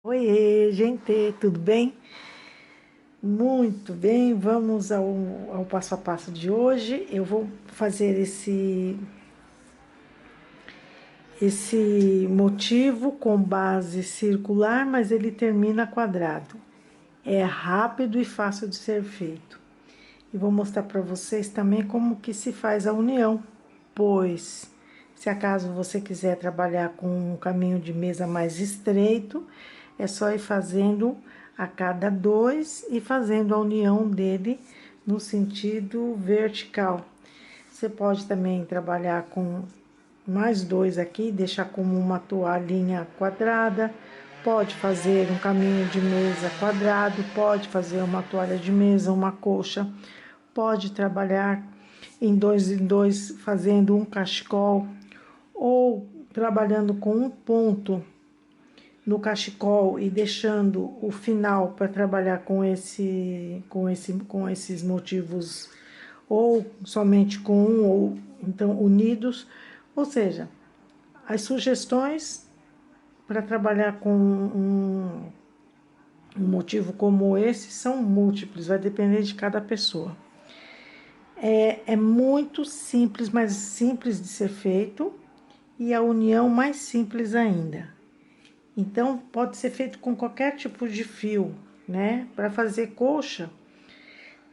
Oiê, gente, tudo bem? Muito bem, vamos ao passo a passo de hoje. Eu vou fazer esse motivo com base circular, mas ele termina quadrado. É rápido e fácil de ser feito. E vou mostrar para vocês também como que se faz a união, pois se acaso você quiser trabalhar com um caminho de mesa mais estreito, é só ir fazendo a cada dois e fazendo a união dele no sentido vertical. Você pode também trabalhar com mais dois aqui, deixar como uma toalhinha quadrada, pode fazer um caminho de mesa quadrado, pode fazer uma toalha de mesa, uma colcha, pode trabalhar em dois, fazendo um cachecol, ou trabalhando com um ponto no cachecol e deixando o final para trabalhar com esses motivos, ou somente com um, ou então unidos. Ou seja, as sugestões para trabalhar com um motivo como esse são múltiplos, vai depender de cada pessoa. É muito simples, mas simples de ser feito, e a união mais simples ainda. Então, pode ser feito com qualquer tipo de fio, né? Para fazer colcha,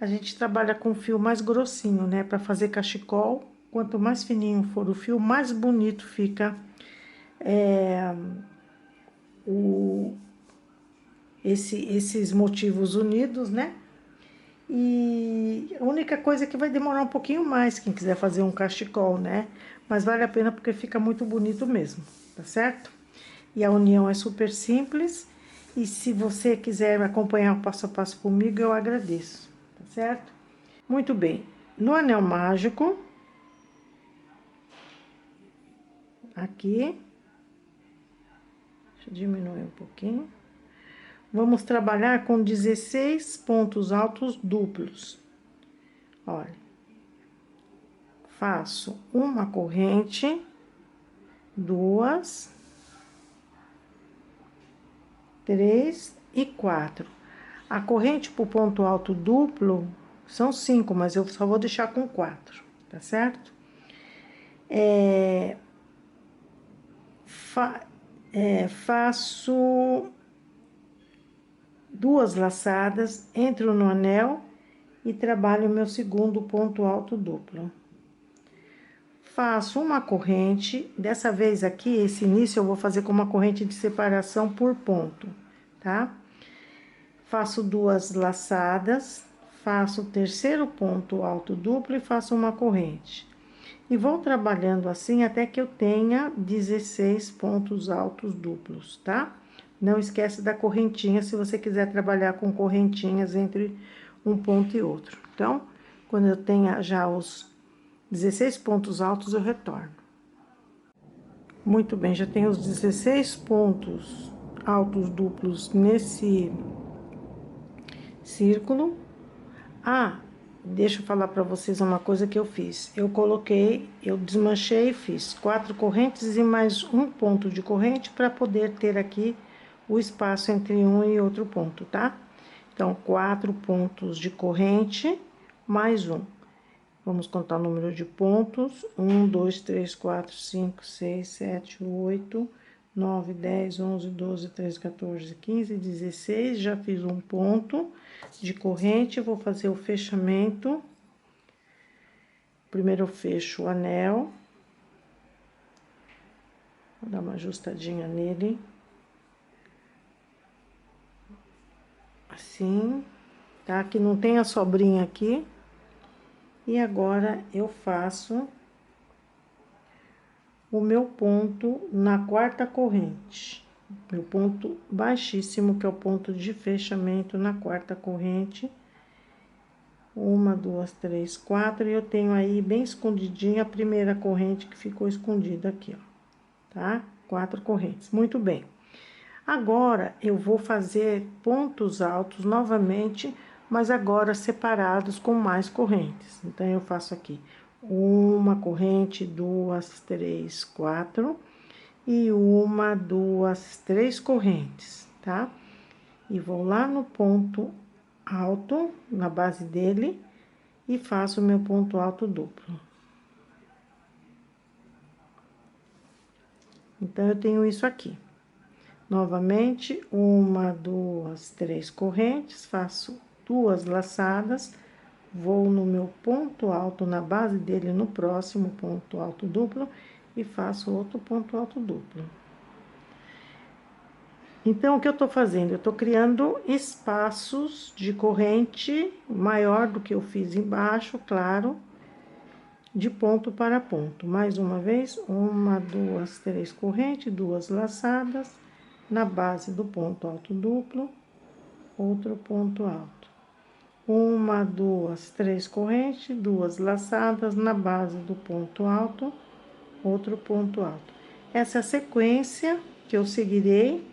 a gente trabalha com fio mais grossinho, né? Para fazer cachecol, quanto mais fininho for o fio, mais bonito fica esses motivos unidos, né? E a única coisa é que vai demorar um pouquinho mais, quem quiser fazer um cachecol, né? Mas vale a pena porque fica muito bonito mesmo, tá certo? E a união é super simples. E se você quiser acompanhar o passo a passo comigo, eu agradeço, tá certo? Muito bem. No anel mágico, aqui, deixa eu diminuir um pouquinho. Vamos trabalhar com 16 pontos altos duplos. Olha, faço uma corrente, duas, três e quatro. A corrente pro ponto alto duplo são 5, mas eu só vou deixar com 4, tá certo? Faço duas laçadas, entro no anel e trabalho o meu segundo ponto alto duplo. Faço uma corrente, dessa vez aqui, esse início eu vou fazer com uma corrente de separação por ponto, tá? Faço duas laçadas, faço o terceiro ponto alto duplo e faço uma corrente. E vou trabalhando assim até que eu tenha 16 pontos altos duplos, tá? Não esquece da correntinha, se você quiser trabalhar com correntinhas entre um ponto e outro. Então, quando eu tenha já os 16 pontos altos, eu retorno. Muito bem, já tenho os 16 pontos altos duplos nesse círculo. Ah, deixa eu falar para vocês uma coisa que eu fiz. Eu desmanchei e fiz 4 correntes e mais um ponto de corrente para poder ter aqui o espaço entre um e outro ponto, tá? Então, 4 pontos de corrente mais um. Vamos contar o número de pontos: 1, 2, 3, 4, 5, 6, 7, 8, 9, 10, 11, 12, 13, 14, 15, 16. Já fiz um ponto de corrente, vou fazer o fechamento. Primeiro eu fecho o anel, vou dar uma ajustadinha nele, assim, tá? Que não tem a sobrinha aqui. E agora eu faço o meu ponto na quarta corrente, meu ponto baixíssimo, que é o ponto de fechamento na quarta corrente. Uma, duas, três, quatro, e eu tenho aí bem escondidinha a primeira corrente que ficou escondida aqui, ó, tá? 4 correntes, muito bem. Agora, eu vou fazer pontos altos novamente, mas agora separados com mais correntes. Então, eu faço aqui uma corrente, duas, três, quatro, e uma, duas, três correntes, tá? E vou lá no ponto alto, na base dele, e faço o meu ponto alto duplo. Então, eu tenho isso aqui. Novamente, 1, 2, 3 correntes, faço 2 laçadas, vou no meu ponto alto, na base dele, no próximo ponto alto duplo, e faço outro ponto alto duplo. Então, o que eu tô fazendo? Eu tô criando espaços de corrente maior do que eu fiz embaixo, claro, de ponto para ponto. Mais uma vez, 1, 2, 3 correntes, 2 laçadas, na base do ponto alto duplo, outro ponto alto. 1, 2, 3 correntes, 2 laçadas, na base do ponto alto, outro ponto alto. Essa é a sequência que eu seguirei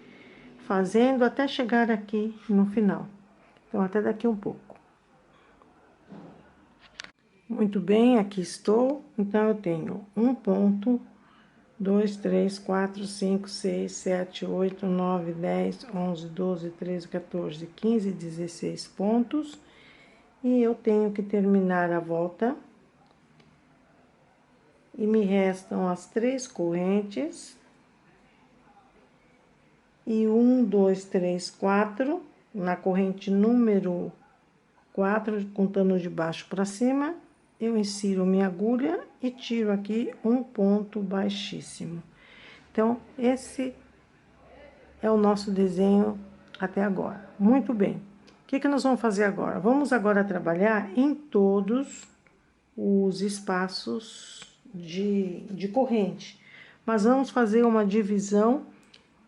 fazendo até chegar aqui no final. Então, até daqui um pouco. Muito bem, aqui estou. Então, eu tenho um ponto, 2, 3, 4, 5, 6, 7, 8, 9, 10, 11, 12, 13, 14, 15, 16 pontos. E eu tenho que terminar a volta. E me restam as 3 correntes. E 1, 2, 3, 4, na corrente número 4, contando de baixo para cima, eu insiro minha agulha e tiro aqui um ponto baixíssimo. Então, esse é o nosso desenho até agora. Muito bem. O que nós vamos fazer agora? Vamos agora trabalhar em todos os espaços de corrente. Mas vamos fazer uma divisão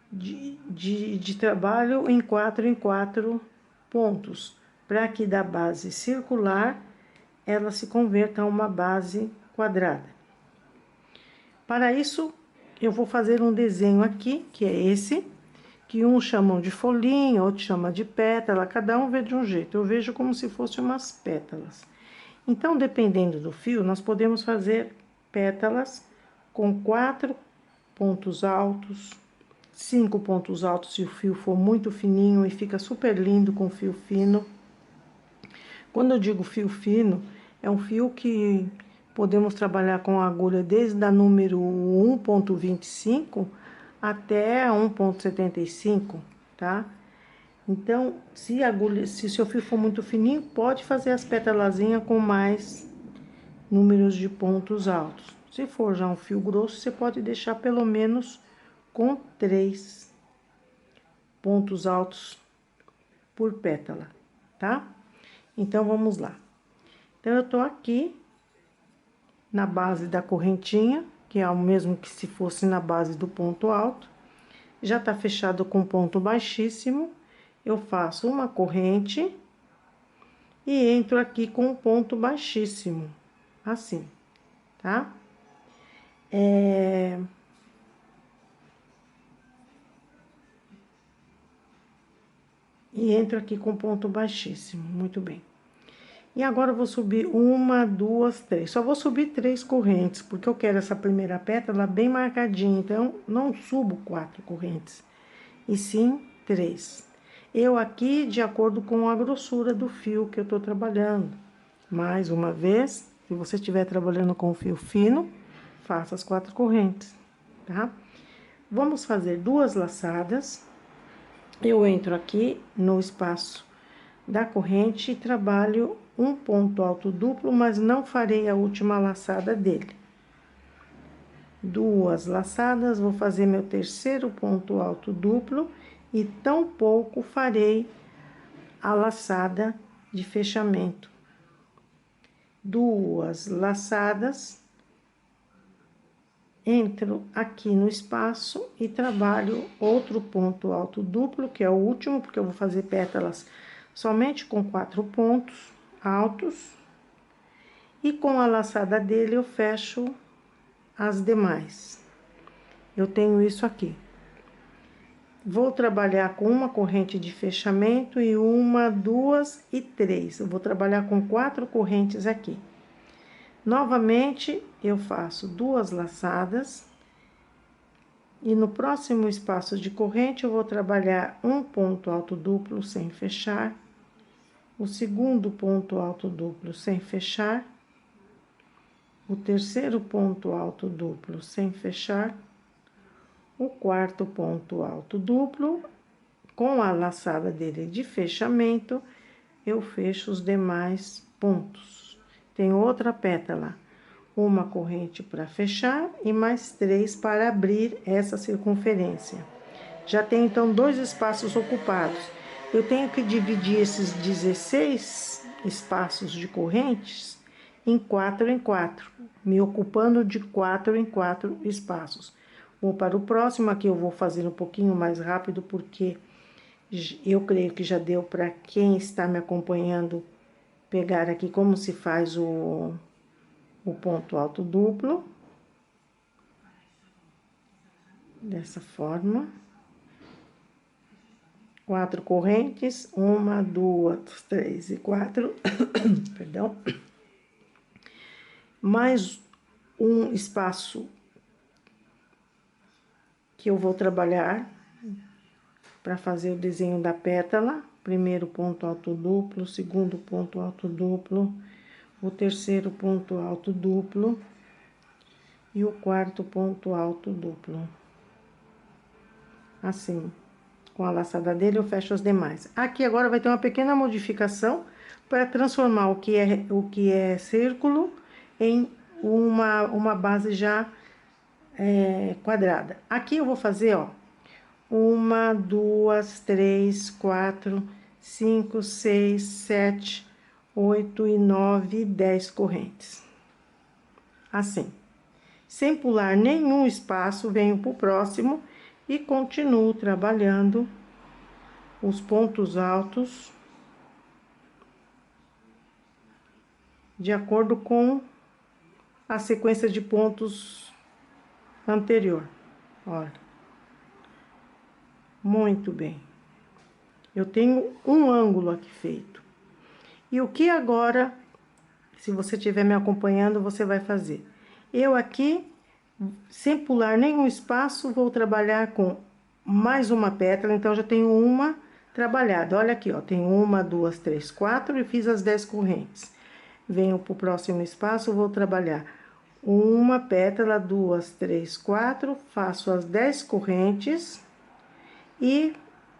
de trabalho em 4 pontos, para que da base circular ela se converta a uma base quadrada. Para isso, eu vou fazer um desenho aqui, que é esse, que uns chamam de folhinha, outros chamam de pétala, cada um vê de um jeito. Eu vejo como se fossem umas pétalas. Então, dependendo do fio, nós podemos fazer pétalas com 4 pontos altos, 5 pontos altos se o fio for muito fininho e fica super lindo com fio fino. Quando eu digo fio fino, é um fio que podemos trabalhar com a agulha desde a número 1,25 até 1,75, tá? Então, se o seu fio for muito fininho, pode fazer as pétalazinhas com mais números de pontos altos. Se for já um fio grosso, você pode deixar pelo menos com 3 pontos altos por pétala, tá? Então, vamos lá. Então, eu tô aqui na base da correntinha, que é o mesmo que se fosse na base do ponto alto. Já tá fechado com ponto baixíssimo. Eu faço uma corrente e entro aqui com um ponto baixíssimo, assim, tá? E entro aqui com ponto baixíssimo, muito bem. E agora eu vou subir 1, 2, 3. Só vou subir 3 correntes, porque eu quero essa primeira pétala bem marcadinha. Então, não subo 4 correntes, e sim 3. Eu aqui, de acordo com a grossura do fio que eu tô trabalhando. Mais uma vez, se você estiver trabalhando com fio fino, faça as 4 correntes, tá? Vamos fazer 2 laçadas. Eu entro aqui no espaço da corrente e trabalho um ponto alto duplo, mas não farei a última laçada dele. 2 laçadas, vou fazer meu terceiro ponto alto duplo e tampouco farei a laçada de fechamento. 2 laçadas, entro aqui no espaço e trabalho outro ponto alto duplo, que é o último, porque eu vou fazer pétalas somente com 4 pontos altos, e com a laçada dele eu fecho as demais. Eu tenho isso aqui. Vou trabalhar com uma corrente de fechamento e 1, 2 e 3. Eu vou trabalhar com 4 correntes aqui. Novamente, eu faço 2 laçadas, E no próximo espaço de corrente, eu vou trabalhar um ponto alto duplo sem fechar, o segundo ponto alto duplo sem fechar, o terceiro ponto alto duplo sem fechar, o quarto ponto alto duplo, com a laçada dele de fechamento, eu fecho os demais pontos. Tem outra pétala, uma corrente para fechar e mais 3 para abrir essa circunferência. Já tem então 2 espaços ocupados. Eu tenho que dividir esses 16 espaços de correntes em 4 em 4, me ocupando de 4 em 4 espaços. Vou para o próximo, aqui eu vou fazer um pouquinho mais rápido, porque eu creio que já deu para quem está me acompanhando pegar aqui como se faz o ponto alto duplo. Dessa forma. 4 correntes, 1, 2, 3 e 4, perdão. Mais um espaço que eu vou trabalhar para fazer o desenho da pétala. Primeiro ponto alto duplo, segundo ponto alto duplo, o terceiro ponto alto duplo e o quarto ponto alto duplo. Assim. Com a laçada dele, eu fecho as demais. Aqui agora vai ter uma pequena modificação para transformar o que é círculo em uma base já quadrada. Aqui eu vou fazer, ó, 1, 2, 3, 4, 5, 6, 7, 8 e 9, 10 correntes. Assim. Sem pular nenhum espaço, venho pro próximo e continuo trabalhando os pontos altos de acordo com a sequência de pontos anterior. Olha. Muito bem. Eu tenho um ângulo aqui feito. E o que agora, se você estiver me acompanhando, você vai fazer? Eu aqui, sem pular nenhum espaço, vou trabalhar com mais uma pétala, então já tenho uma trabalhada. Olha aqui, ó, tem 1, 2, 3, 4 e fiz as 10 correntes. Venho pro próximo espaço, vou trabalhar uma pétala, 2, 3, 4, faço as 10 correntes e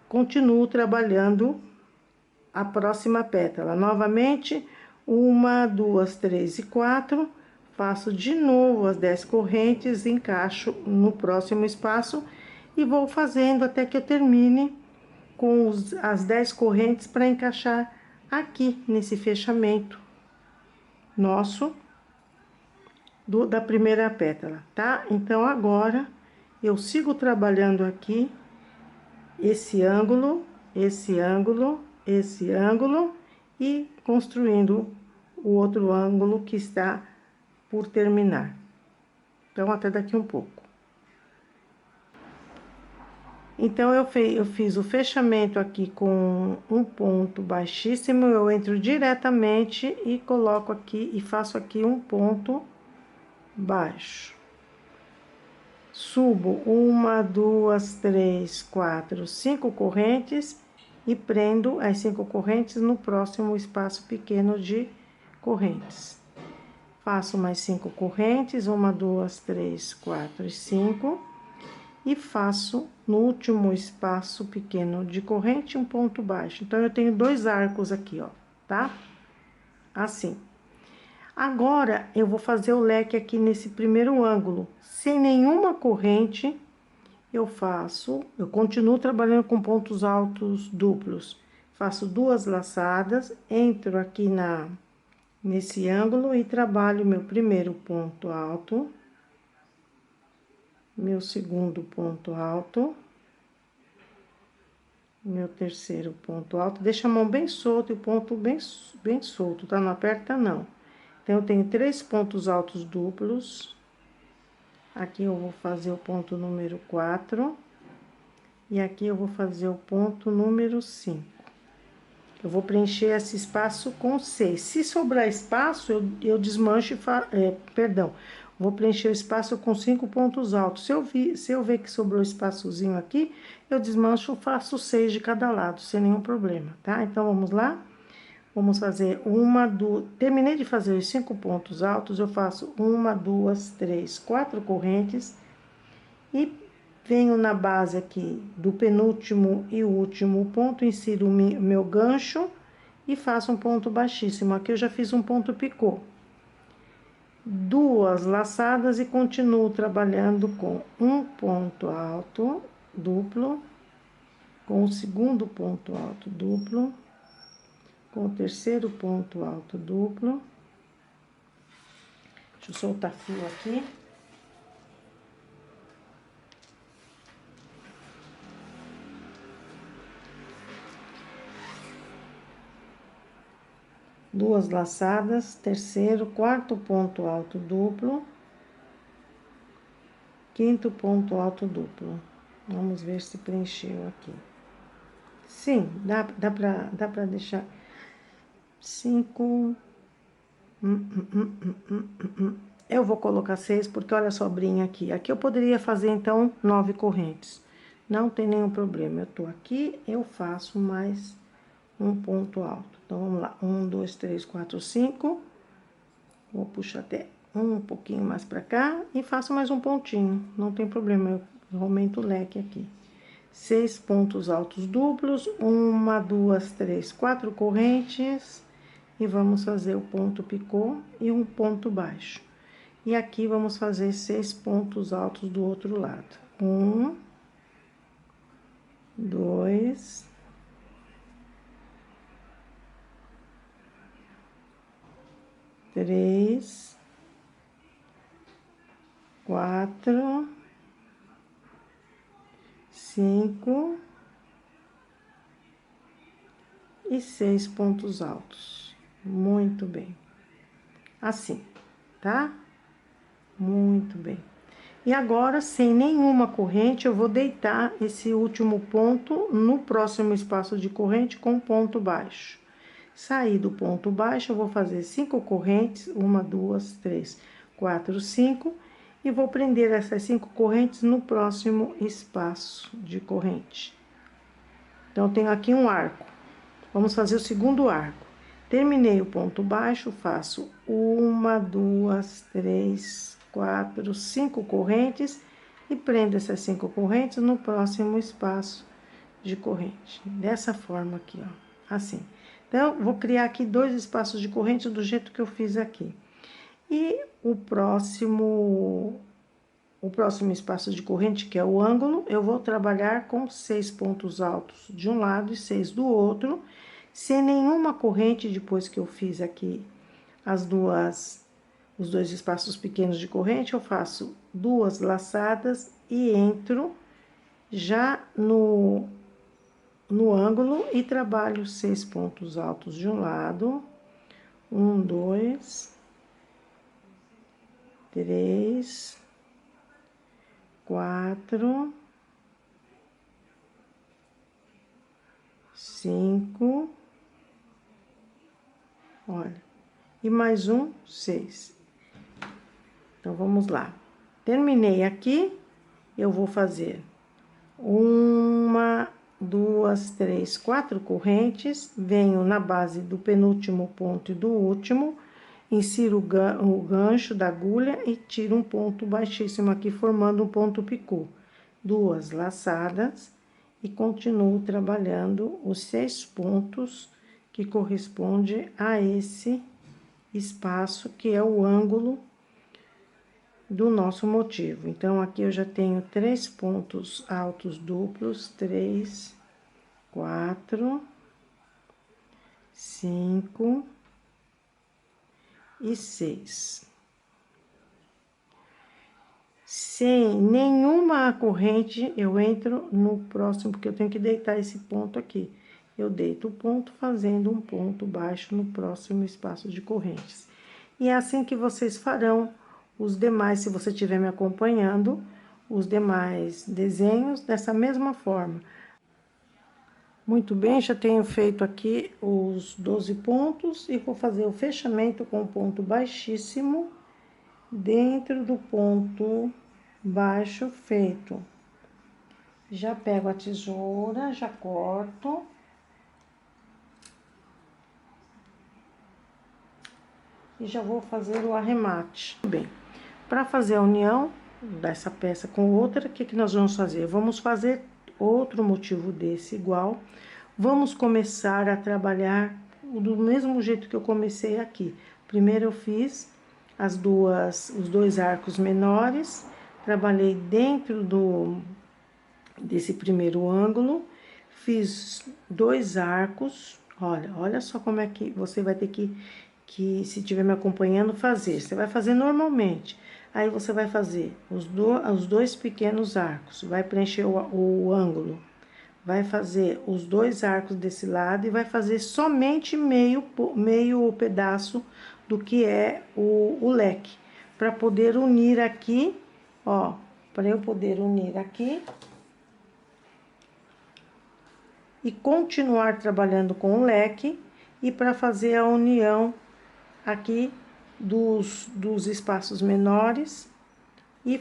continuo trabalhando a próxima pétala. Novamente, 1, 2, 3 e 4, faço de novo as 10 correntes, encaixo no próximo espaço e vou fazendo até que eu termine com as 10 correntes para encaixar aqui nesse fechamento nosso da primeira pétala, tá? Então, agora eu sigo trabalhando aqui esse ângulo, esse ângulo, esse ângulo e construindo o outro ângulo que está por terminar. Então, até daqui um pouco. Então, eu fiz o fechamento aqui com um ponto baixíssimo, eu entro diretamente e coloco aqui e faço aqui um ponto baixo. Subo 1, 2, 3, 4, 5 correntes e prendo as 5 correntes no próximo espaço pequeno de correntes. Faço mais 5 correntes, 1, 2, 3, 4 e 5. E faço no último espaço pequeno de corrente um ponto baixo. Então, eu tenho 2 arcos aqui, ó, tá? Assim. Agora, eu vou fazer o leque aqui nesse primeiro ângulo. Sem nenhuma corrente, eu continuo trabalhando com pontos altos duplos. Faço 2 laçadas, entro aqui nesse ângulo e trabalho meu primeiro ponto alto. Meu segundo ponto alto, meu terceiro ponto alto, deixa a mão bem solta e o ponto bem solto, tá? Não aperta não. Então, eu tenho 3 pontos altos duplos. Aqui eu vou fazer o ponto número 4. E aqui eu vou fazer o ponto número 5. Eu vou preencher esse espaço com 6. Se sobrar espaço, eu desmancho perdão. vou preencher o espaço com 5 pontos altos. Se eu ver que sobrou espaçozinho aqui, eu desmancho, faço 6 de cada lado, sem nenhum problema, tá? Então, vamos lá? Vamos fazer terminei de fazer os 5 pontos altos, eu faço 1, 2, 3, 4 correntes e venho na base aqui do penúltimo e último ponto, insiro o meu gancho e faço um ponto baixíssimo. Aqui eu já fiz um ponto picô. 2 laçadas e continuo trabalhando com um ponto alto duplo, com o segundo ponto alto duplo, com o terceiro ponto alto duplo. Deixa eu soltar fio aqui. Duas laçadas, terceiro, quarto ponto alto duplo, quinto ponto alto duplo. Vamos ver se preencheu aqui. Sim, dá pra deixar 5. Eu vou colocar 6, porque olha a sobrinha aqui. Aqui eu poderia fazer, então, 9 correntes. Não tem nenhum problema. Eu tô aqui, eu faço mais um ponto alto. Então, vamos lá. 1, 2, 3, 4, 5. Vou puxar até um pouquinho mais pra cá e faço mais um pontinho. Não tem problema, eu aumento o leque aqui. 6 pontos altos duplos, 1, 2, 3, 4 correntes. E vamos fazer o ponto picô e um ponto baixo. E aqui vamos fazer 6 pontos altos do outro lado. 1, 2, 3, 4, 5 e 6 pontos altos. Muito bem. Assim, tá? Muito bem. E agora, sem nenhuma corrente, eu vou deitar esse último ponto no próximo espaço de corrente com ponto baixo. Saí do ponto baixo, eu vou fazer 5 correntes, 1, 2, 3, 4, 5, e vou prender essas 5 correntes no próximo espaço de corrente. Então, eu tenho aqui um arco. Vamos fazer o segundo arco. Terminei o ponto baixo, faço 1, 2, 3, 4, 5 correntes e prendo essas 5 correntes no próximo espaço de corrente. Dessa forma aqui, ó, assim. Então, vou criar aqui 2 espaços de corrente do jeito que eu fiz aqui. E o próximo espaço de corrente, que é o ângulo, eu vou trabalhar com 6 pontos altos de um lado e 6 do outro, sem nenhuma corrente. Depois que eu fiz aqui os 2 espaços pequenos de corrente, eu faço 2 laçadas e entro já no ângulo e trabalho 6 pontos altos de um lado. 1, 2, 3, 4, 5, olha, e mais um, 6. Então, vamos lá. Terminei aqui, eu vou fazer 1, 2, 3, 4 correntes, venho na base do penúltimo ponto e do último, insiro o gancho da agulha e tiro um ponto baixíssimo aqui, formando um ponto picô. 2 laçadas e continuo trabalhando os 6 pontos que corresponde a esse espaço, que é o ângulo do nosso motivo. Então, aqui eu já tenho 3 pontos altos duplos, 3, 4, 5 e 6. Sem nenhuma corrente, eu entro no próximo, porque eu tenho que deitar esse ponto aqui. Eu deito o ponto fazendo um ponto baixo no próximo espaço de correntes. E é assim que vocês farão os demais, se você estiver me acompanhando, os demais desenhos dessa mesma forma. Muito bem, já tenho feito aqui os 12 pontos e vou fazer o fechamento com ponto baixíssimo dentro do ponto baixo feito. Já pego a tesoura, já corto. E já vou fazer o arremate. Bem, para fazer a união dessa peça com outra, o que nós vamos fazer? Vamos fazer outro motivo desse igual. Vamos começar a trabalhar do mesmo jeito que eu comecei aqui. Primeiro eu fiz os dois arcos menores, trabalhei dentro desse primeiro ângulo, fiz 2 arcos. Olha só como é que você vai ter que se estiver me acompanhando, fazer. Você vai fazer normalmente. Aí você vai fazer os 2 pequenos arcos, vai preencher o ângulo, vai fazer os 2 arcos desse lado e vai fazer somente meio pedaço do que é o leque, para poder unir aqui, ó, para eu poder unir aqui e continuar trabalhando com o leque e para fazer a união aqui dos espaços menores e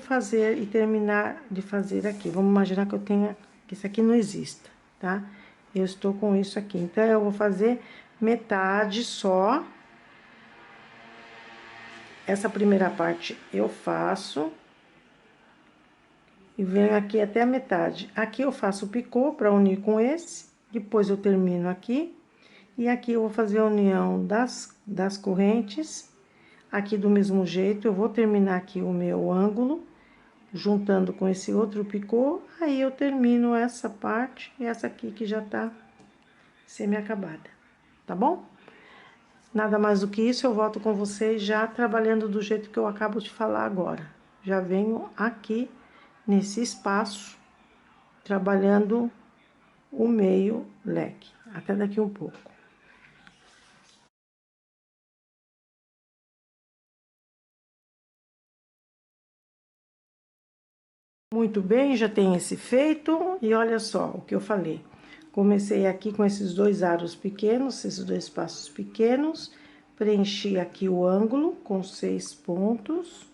terminar de fazer aqui. Vamos imaginar que isso aqui não exista, tá? Eu estou com isso aqui, então eu vou fazer metade só. Essa primeira parte eu faço e venho aqui até a metade. Aqui eu faço o picô para unir com esse, depois eu termino aqui. E aqui eu vou fazer a união das correntes. Aqui do mesmo jeito, eu vou terminar aqui o meu ângulo, juntando com esse outro picô. Aí eu termino essa parte e essa aqui que já tá semi-acabada, tá bom? Nada mais do que isso, eu volto com vocês já trabalhando do jeito que eu acabo de falar agora. Já venho aqui nesse espaço, trabalhando o meio leque. Até daqui um pouco. Muito bem, já tem esse feito, e olha só o que eu falei. Comecei aqui com esses 2 aros pequenos, esses 2 espaços pequenos, preenchi aqui o ângulo com 6 pontos,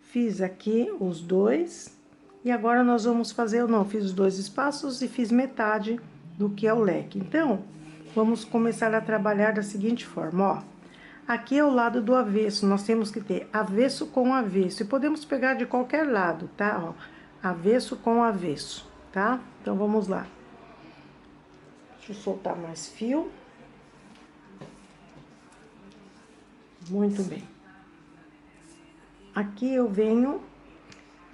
fiz aqui os 2, e agora nós vamos fazer, eu não fiz os 2 espaços e fiz metade do que é o leque. Então, vamos começar a trabalhar da seguinte forma, ó. Aqui é o lado do avesso, nós temos que ter avesso com avesso, e podemos pegar de qualquer lado, tá? Ó, avesso com avesso, tá? Então, vamos lá. Deixa eu soltar mais fio. Muito bem. Aqui eu venho,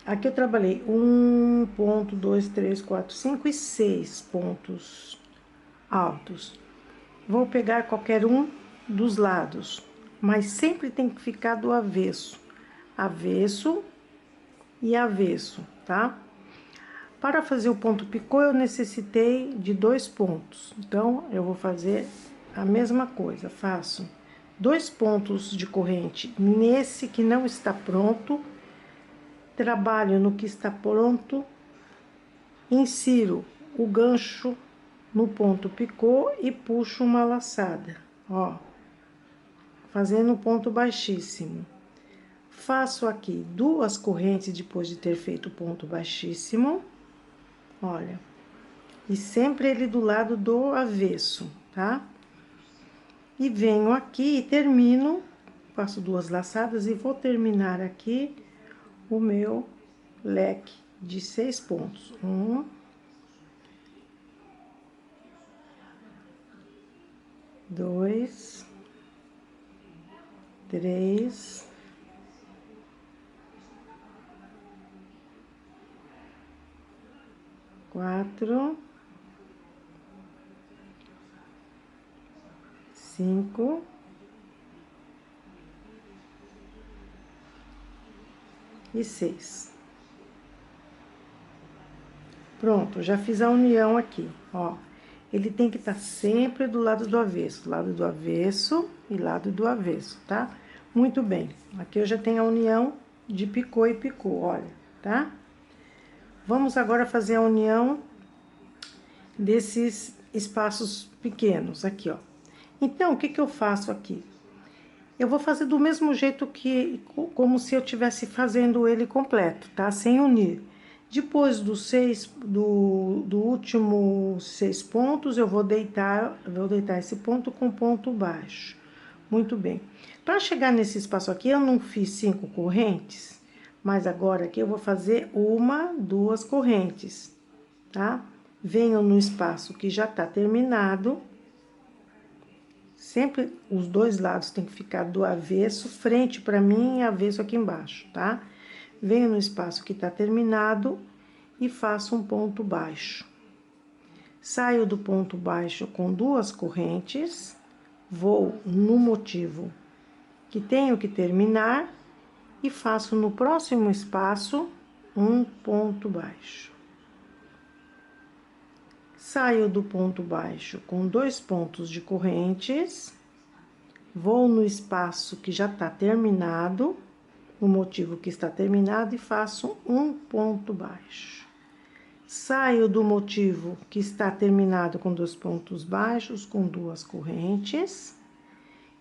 aqui eu trabalhei 1 ponto, 2, 3, 4, 5 e 6 pontos altos. Vou pegar qualquer um dos lados, mas sempre tem que ficar do avesso, avesso e avesso, tá? Para fazer o ponto picô, eu necessitei de 2 pontos, então eu vou fazer a mesma coisa, faço 2 pontos de corrente nesse que não está pronto, trabalho no que está pronto, insiro o gancho no ponto picô e puxo uma laçada, ó, fazendo um ponto baixíssimo. Faço aqui 2 correntes depois de ter feito o ponto baixíssimo, olha, e sempre ele do lado do avesso, tá? E venho aqui e termino, faço 2 laçadas e vou terminar aqui o meu leque de 6 pontos. 1, 2, 3, 4, 5, 6. Pronto, já fiz a união aqui, ó. Ele tem que estar sempre do lado do avesso e lado do avesso, tá? Muito bem, aqui eu já tenho a união de picô e picô, olha, tá? Vamos agora fazer a união desses espaços pequenos aqui, ó. Então, o que eu faço aqui? Eu vou fazer do mesmo jeito como se eu estivesse fazendo ele completo, tá? Sem unir. Depois do último 6 pontos, eu vou deitar esse ponto com ponto baixo. Muito bem. Para chegar nesse espaço aqui, eu não fiz 5 correntes, mas agora aqui eu vou fazer 1, 2 correntes, tá? Venho no espaço que já tá terminado. Sempre os dois lados tem que ficar do avesso, frente para mim e avesso aqui embaixo, tá? Venho no espaço que tá terminado e faço um ponto baixo. Saio do ponto baixo com 2 correntes, vou no motivo que tenho que terminar e faço no próximo espaço um ponto baixo. Saio do ponto baixo com 2 pontos de correntes, vou no espaço que já tá terminado, no motivo que está terminado, e faço um ponto baixo. Saio do motivo que está terminado com 2 pontos baixos, com 2 correntes,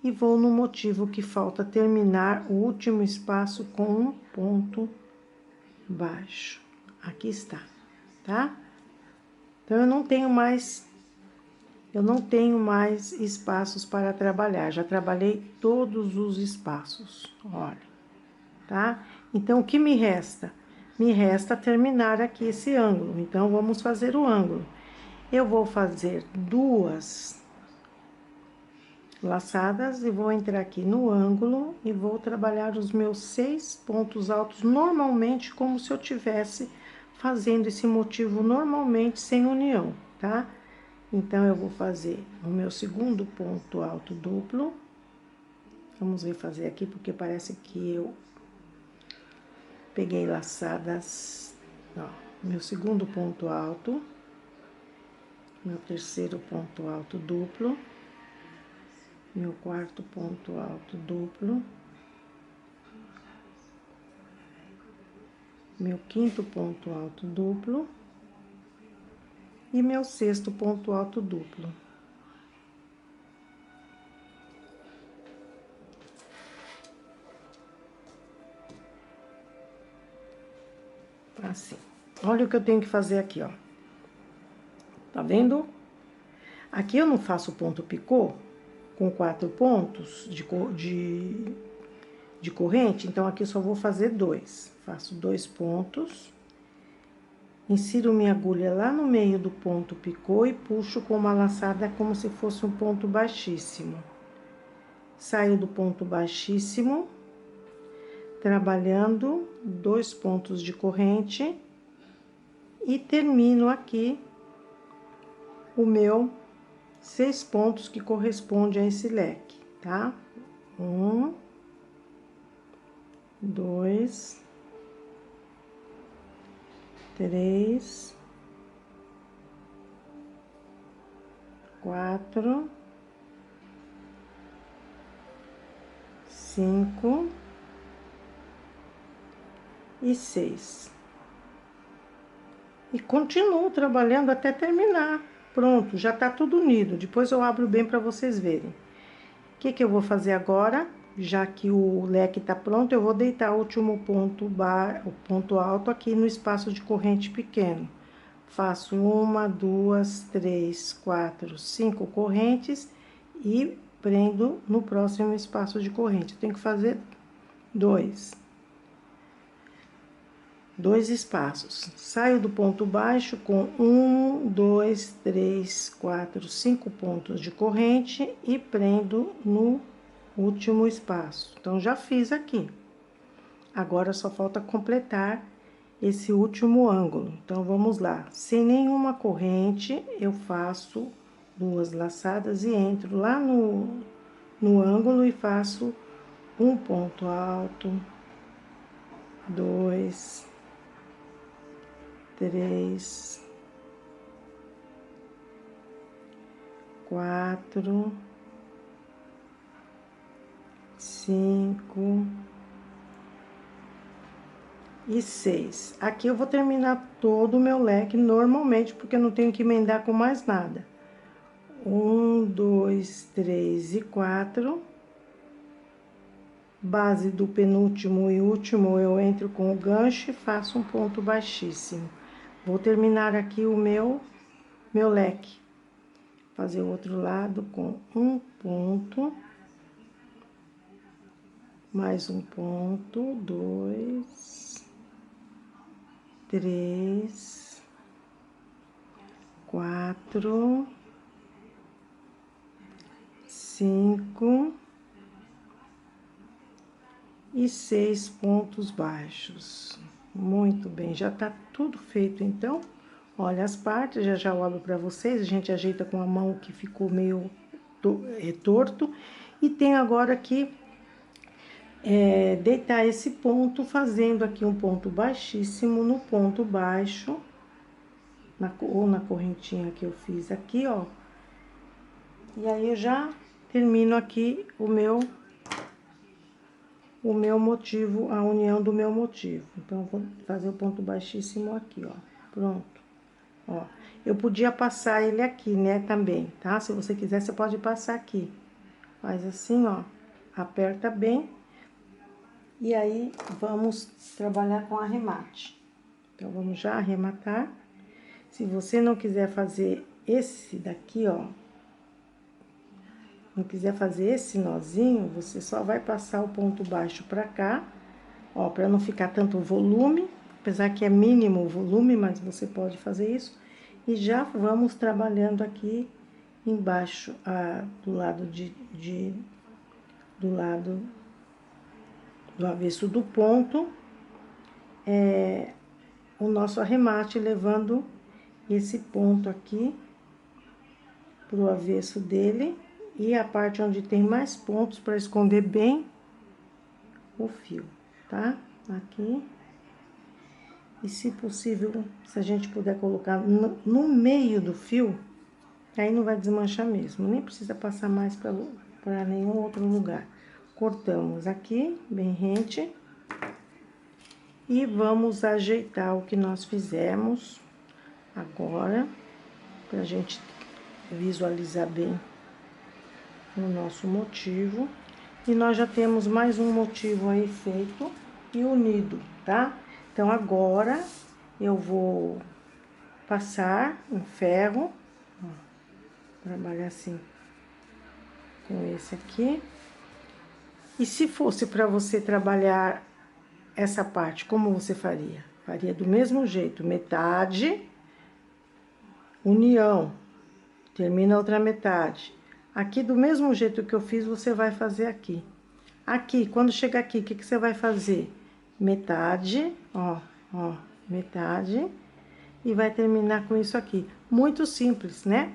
e vou no motivo que falta terminar o último espaço com um ponto baixo. Aqui está, tá? Então, eu não tenho mais espaços para trabalhar. Já trabalhei todos os espaços, olha, tá? Então, o que me resta? Me resta terminar aqui esse ângulo. Então, vamos fazer o ângulo. Eu vou fazer 2 laçadas e vou entrar aqui no ângulo e vou trabalhar os meus 6 pontos altos normalmente, como se eu tivesse fazendo esse motivo normalmente, sem união, tá? Então, eu vou fazer o meu segundo ponto alto duplo. Vamos ver fazer aqui, porque parece que eu peguei laçadas, ó. Meu segundo ponto alto, meu terceiro ponto alto duplo, meu quarto ponto alto duplo, meu quinto ponto alto duplo e meu sexto ponto alto duplo. Assim. Olha o que eu tenho que fazer aqui, ó. Tá vendo? Aqui eu não faço ponto picô com 4 pontos de corrente, então aqui eu só vou fazer 2. Faço 2 pontos, insiro minha agulha lá no meio do ponto picô e puxo com uma laçada como se fosse um ponto baixíssimo. Saio do ponto baixíssimo, trabalhando 2 pontos de corrente e termino aqui o meu 6 pontos que corresponde a esse leque, tá? 1, 2, 3, 4, 5 e 6. E continuo trabalhando até terminar. Pronto, já tá tudo unido. Depois eu abro bem para vocês verem. O que que eu vou fazer agora? Já que o leque tá pronto, eu vou deitar o último o ponto alto aqui no espaço de corrente pequeno. Faço 1, 2, 3, 4, 5 correntes e prendo no próximo espaço de corrente. Eu tenho que fazer 2 espaços. Saio do ponto baixo com 1, 2, 3, 4, 5 pontos de corrente e prendo no último espaço. Então, já fiz aqui. Agora, só falta completar esse último ângulo. Então, vamos lá. Sem nenhuma corrente, eu faço 2 laçadas e entro lá no ângulo e faço um ponto alto, 2, 3, 4, 5 e 6. Aqui eu vou terminar todo o meu leque normalmente, porque eu não tenho que emendar com mais nada. 1, 2, 3 e 4. base do penúltimo e último, eu entro com o gancho e faço um ponto baixíssimo. Vou terminar aqui o meu leque. Fazer o outro lado com um ponto, mais um ponto, 2, 3, 4, 5 e 6 pontos baixos. Muito bem, já tá tudo feito, então. Olha as partes, já eu olho para vocês, a gente ajeita com a mão que ficou meio torto. E tem agora que deitar esse ponto, fazendo aqui um ponto baixíssimo no ponto baixo, ou na correntinha que eu fiz aqui, ó. E aí, eu já termino aqui o meu motivo, a união do meu motivo. Então, vou fazer o ponto baixíssimo aqui, ó. Pronto. Ó, eu podia passar ele aqui, né, também, tá? Se você quiser, você pode passar aqui. Faz assim, ó, aperta bem. E aí, vamos trabalhar com arremate. Então, vamos já arrematar. Se você não quiser fazer esse daqui, ó, não quiser fazer esse nozinho, você só vai passar o ponto baixo pra cá, ó, pra não ficar tanto volume, apesar que é mínimo o volume, mas você pode fazer isso. E já vamos trabalhando aqui embaixo, do lado do avesso do ponto, o nosso arremate, levando esse ponto aqui pro avesso dele, e a parte onde tem mais pontos para esconder bem o fio, tá? Aqui. E se possível, se a gente puder colocar no meio do fio, aí não vai desmanchar mesmo, nem precisa passar mais para nenhum outro lugar. Cortamos aqui, bem rente, e vamos ajeitar o que nós fizemos agora, pra gente visualizar bem o nosso motivo. E nós já temos mais um motivo aí feito e unido, tá? Então, agora, eu vou passar um ferro, ó, trabalhar assim, com esse aqui. E se fosse para você trabalhar essa parte, como você faria? Faria do mesmo jeito, metade, união, termina a outra metade. Aqui, do mesmo jeito que eu fiz, você vai fazer aqui. Aqui, quando chegar aqui, o que você vai fazer? Metade, ó, metade, e vai terminar com isso aqui. Muito simples, né?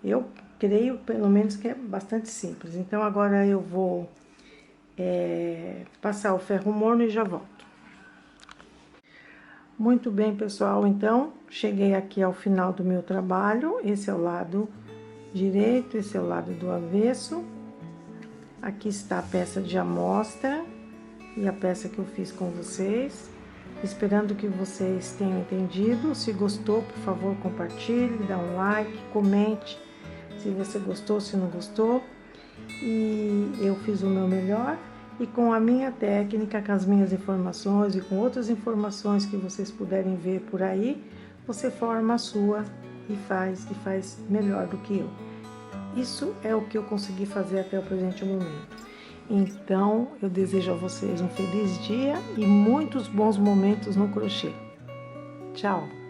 Eu creio, pelo menos, que é bastante simples. Então, agora eu vou passar o ferro morno e já volto. Muito bem, pessoal, então, cheguei aqui ao final do meu trabalho. Esse é o lado direito, esse é o lado do avesso. Aqui está a peça de amostra e a peça que eu fiz com vocês. Esperando que vocês tenham entendido. Se gostou, por favor, compartilhe, dá um like, comente se você gostou, se não gostou. E eu fiz o meu melhor. E com a minha técnica, com as minhas informações e com outras informações que vocês puderem ver por aí, você forma a sua e faz melhor do que eu. Isso é o que eu consegui fazer até o presente momento. Então, eu desejo a vocês um feliz dia e muitos bons momentos no crochê. Tchau!